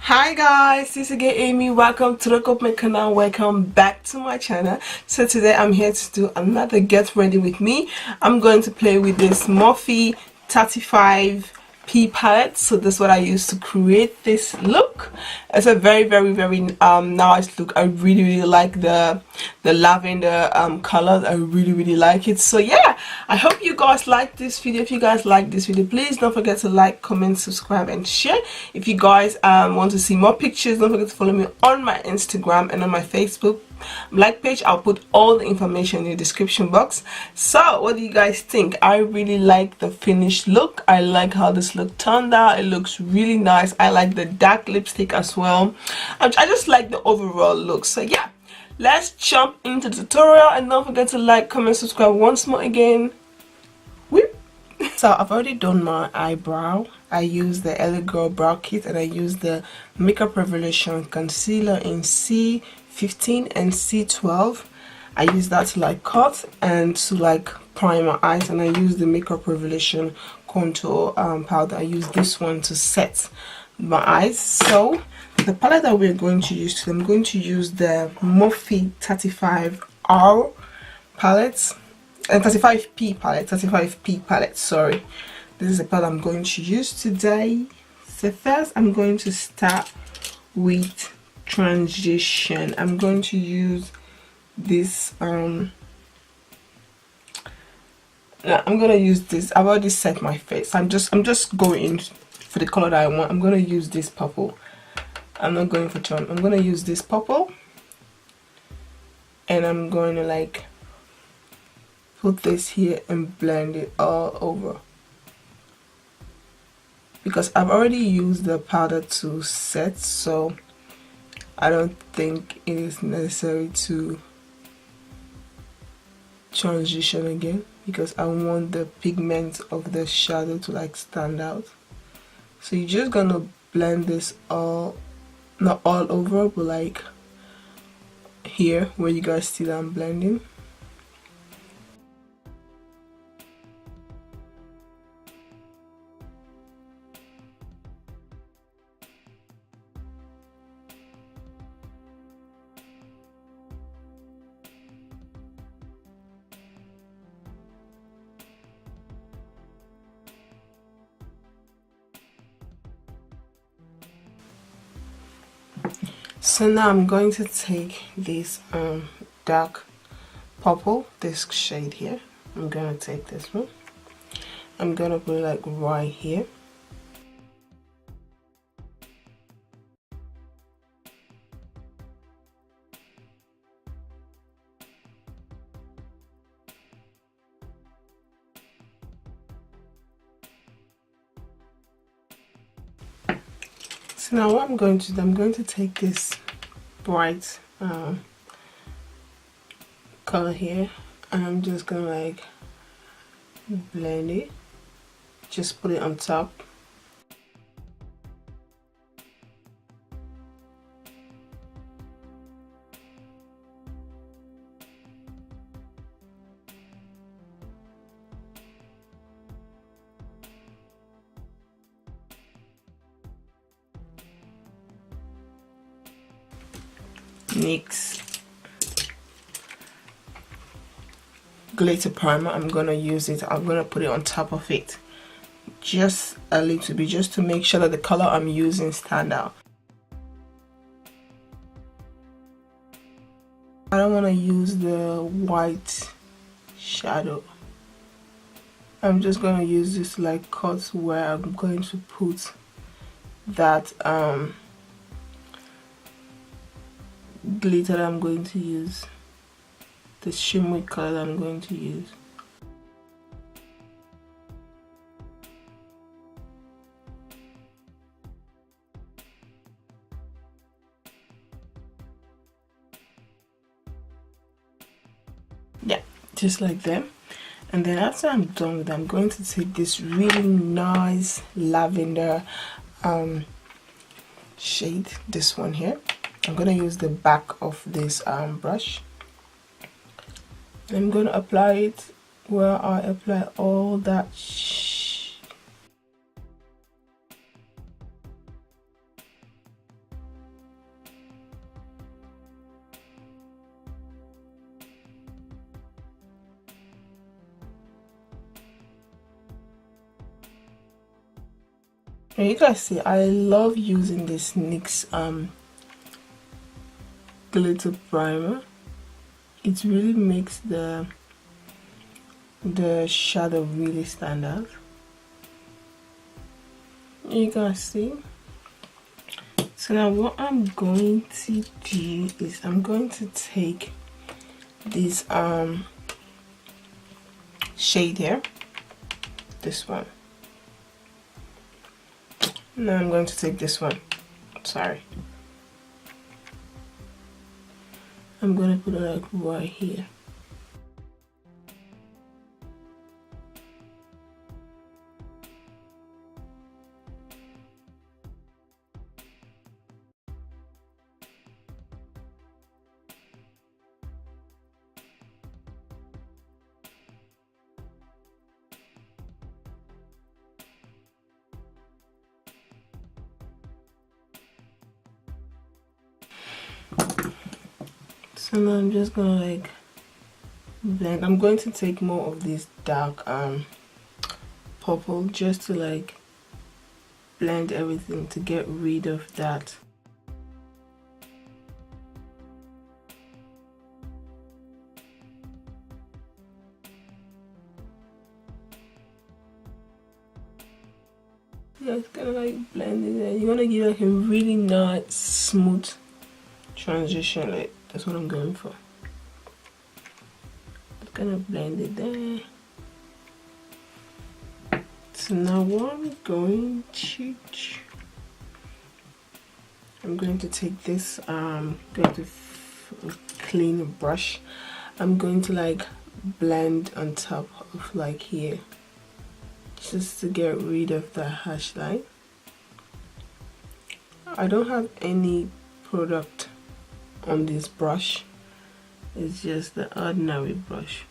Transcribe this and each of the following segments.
Hi guys, this is again Amy. Welcome to my channel. Welcome back to my channel. So today I'm here to do another get ready with me. I'm going to play with this Morphe 35p palette. So this is what I use to create this look. It's a very nice look. I really like the lavender colors. I really like it. So yeah, I hope you guys like this video. If you guys like this video, please don't forget to like, comment, subscribe and share. If you guys want to see more pictures, don't forget to follow me on my Instagram and on my Facebook page. I'll put all the information in the description box. So what do you guys think? I really like the finished look. I like how this look turned out. It looks really nice. I like the dark lipstick as well. I just like the overall look. So yeah, let's jump into the tutorial and don't forget to like, comment, subscribe once more again. Whoop. So I've already done my eyebrow. I use the LA Girl Brow Kit and I use the Makeup Revolution concealer in C15 and C12. I use that to like cut and to like prime my eyes, and I use the Makeup Revolution contour powder. I use this one to set my eyes. So the palette that we're going to use today, I'm going to use the Morphe 35R palette and 35p palette, sorry. This is the palette I'm going to use today. So first I'm going to start with transition. I'm going to use this I'm gonna use this. I've already set my face. I'm just going for the color that I want. I'm gonna use this purple. I'm not going for tone. I'm gonna use this purple and I'm going to like put this here and blend it all over, because I've already used the powder to set, so I don't think it is necessary to transition again, because I want the pigment of the shadow to like stand out. So you're just gonna blend this all, not all over, but like here where you guys see that I'm blending. So now I'm going to take this dark purple, this shade here. I'm gonna take this one. I'm gonna put it like right here. So now what I'm going to do, I'm going to take this bright color here and I'm just gonna like blend it, just put it on top. NYX glitter primer. I'm gonna use it. I'm gonna put it on top of it, just a little bit, just to make sure that the color I'm using stand out. I don't want to use the white shadow. I'm just gonna use this like cut where I'm going to put that glitter that I'm going to use, the shimmery color that I'm going to use. Yeah, just like that. And then after I'm done with that, I'm going to take this really nice lavender shade, this one here. I'm going to use the back of this brush. I'm going to apply it where I apply all that And you guys see, I love using this NYX glitter primer. It really makes the shadow really stand out. You guys see. So now what I'm going to do is I'm going to take this shade here, this one. Now I'm going to take this one. Sorry. I'm going to put it like right here. So now I'm just gonna like blend. I'm going to take more of this dark purple just to like blend everything to get rid of that. Yeah, it's gonna like blend it there. You wanna give like a really nice smooth transition, like that's what I'm going for. Just gonna blend it there. So now what I'm going to do, I'm going to take this going to clean brush. I'm going to like blend on top of like here, just to get rid of the harsh line. I don't have any product on this brush, it's just the ordinary brush.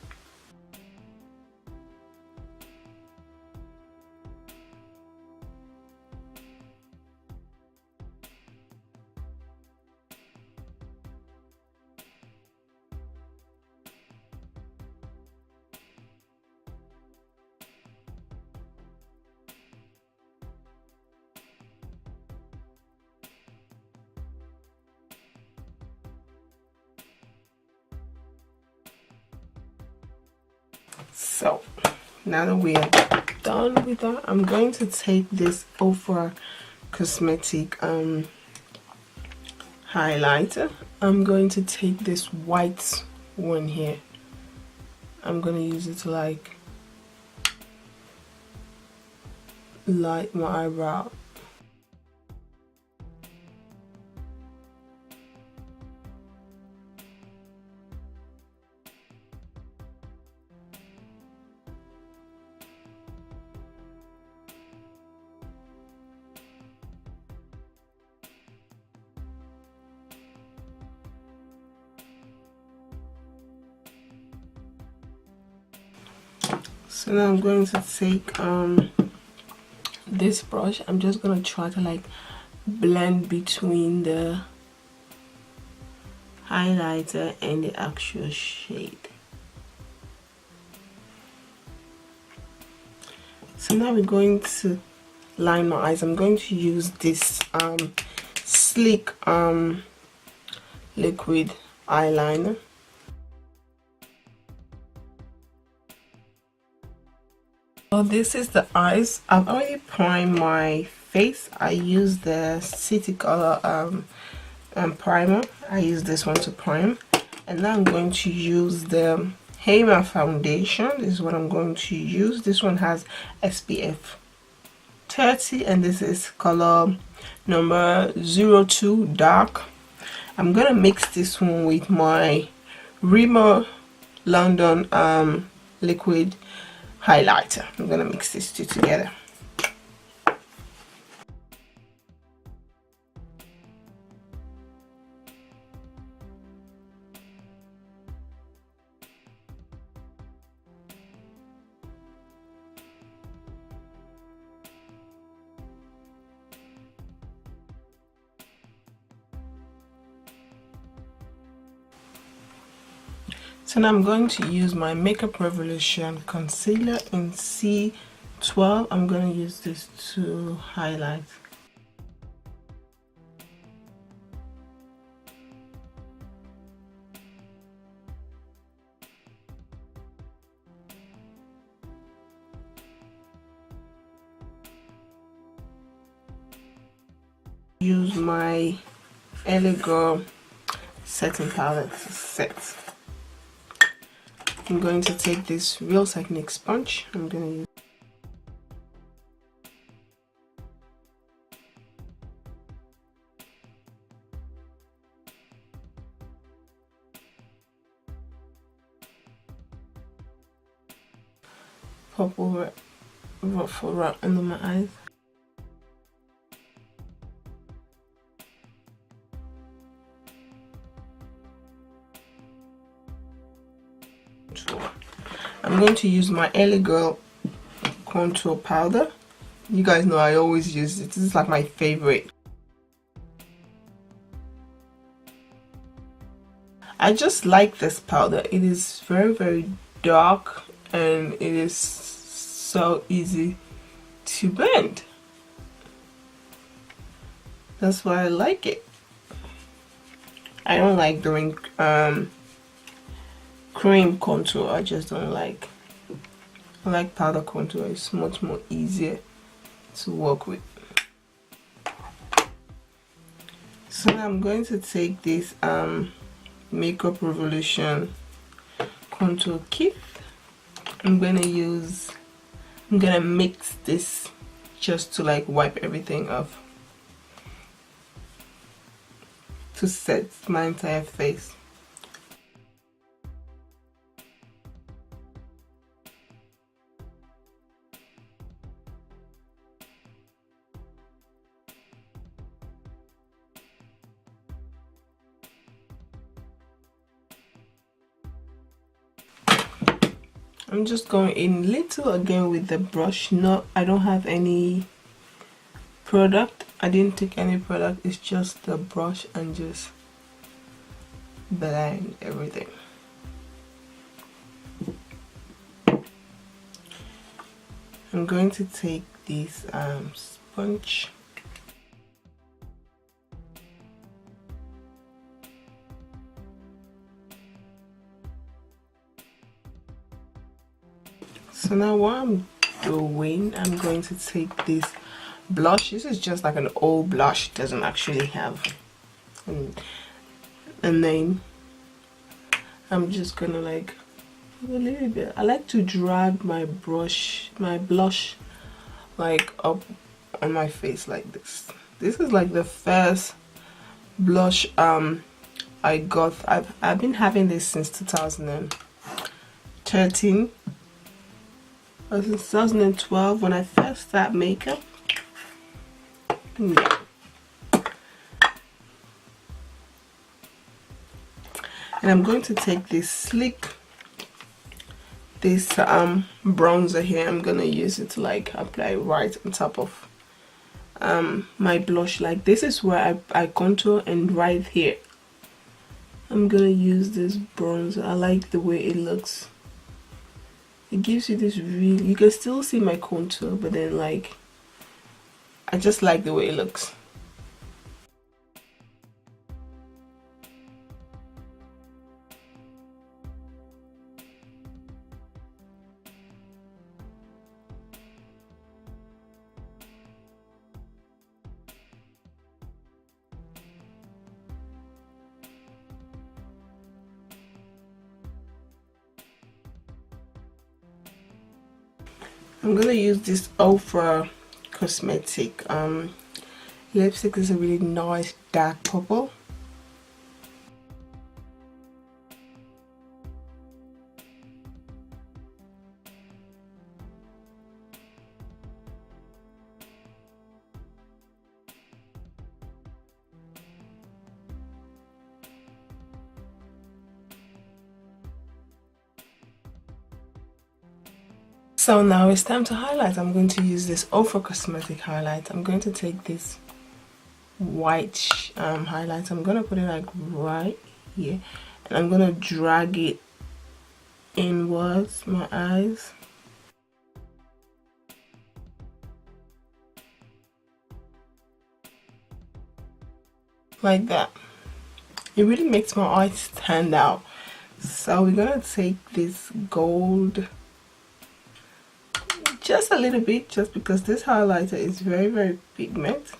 So now that we are done with that, I'm going to take this VOOR cosmetic highlighter. I'm going to take this white one here. I'm going to use it to like light my eyebrow. So now I'm going to take this brush. I'm just going to try to like blend between the highlighter and the actual shade. So now we're going to line my eyes. I'm going to use this sleek liquid eyeliner. So this is the eyes. I've already primed my face. I use the City Color primer. I use this one to prime, and now I'm going to use the Hallo foundation. This is what I'm going to use. This one has SPF 30, and this is color number 02 dark. I'm gonna mix this one with my Rimmel London liquid highlighter. I'm gonna mix these two together. So now I'm going to use my Makeup Revolution concealer in C 12, I'm gonna use this to highlight. Use my Hallo setting powder to set. I'm going to take this Real Technique sponge. I'm going to use purple ruffle right under my eyes. I'm going to use my Hallo contour powder. You guys know I always use it. This is like my favorite. I just like this powder. It is very dark and it is so easy to blend. That's why I like it. I don't like doing cream contour. I just don't like. I like powder contour. It's much more easier to work with. So now I'm going to take this Makeup Revolution contour kit. I'm gonna mix this just to like wipe everything off to set my entire face. I'm just going in little again with the brush. No, I don't have any product. I didn't take any product. It's just the brush and just blend everything. I'm going to take this sponge. So now what I'm doing, I'm going to take this blush. This is just like an old blush. It doesn't actually have a name. I'm just gonna like a little bit. I like to drag my blush like up on my face like this. This is like the first blush I got. I've been having this since 2013. Or since 2012 when I first started makeup. Yeah. And I'm going to take this bronzer here. I'm gonna use it to like apply right on top of my blush. Like this is where I contour, and right here I'm gonna use this bronzer. I like the way it looks. It gives you this really, you can still see my contour, but then like I just like the way it looks. I'm gonna use this Ultra Cosmetic lipstick. Is a really nice dark purple. So now it's time to highlight. I'm going to use this Ultra Cosmetic highlight. I'm going to take this white highlight. I'm going to put it like right here, and I'm going to drag it inwards my eyes. like that. It really makes my eyes stand out. So we're gonna take this gold just a little bit, just because this highlighter is very pigment.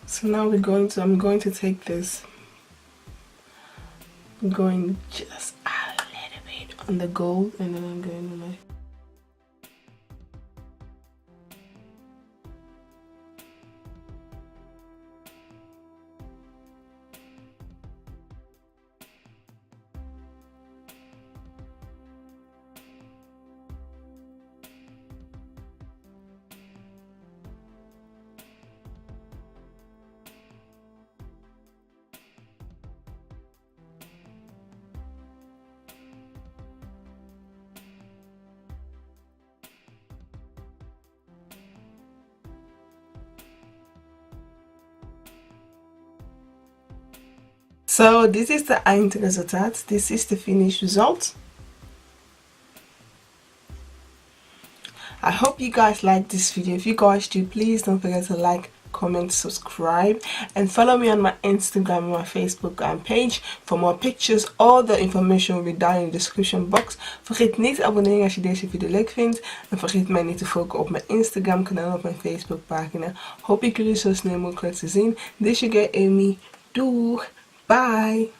So now I'm going to take this, I'm going just a little bit on the gold, and then I'm going to like, so this is the eindresultaat. This is the finished result. I hope you guys like this video. If you guys do, please don't forget to like, comment, subscribe, and follow me on my Instagram and my Facebook page for more pictures. All the information will be down in the description box. Vergeet niet te abonneren als je deze video leuk vindt. En vergeet mij niet te volgen op mijn Instagram kanaal, op mijn Facebook pagina. Hoop ik jullie zo snel mogelijk te zien. This is your girl Amy. Doeg! Bye!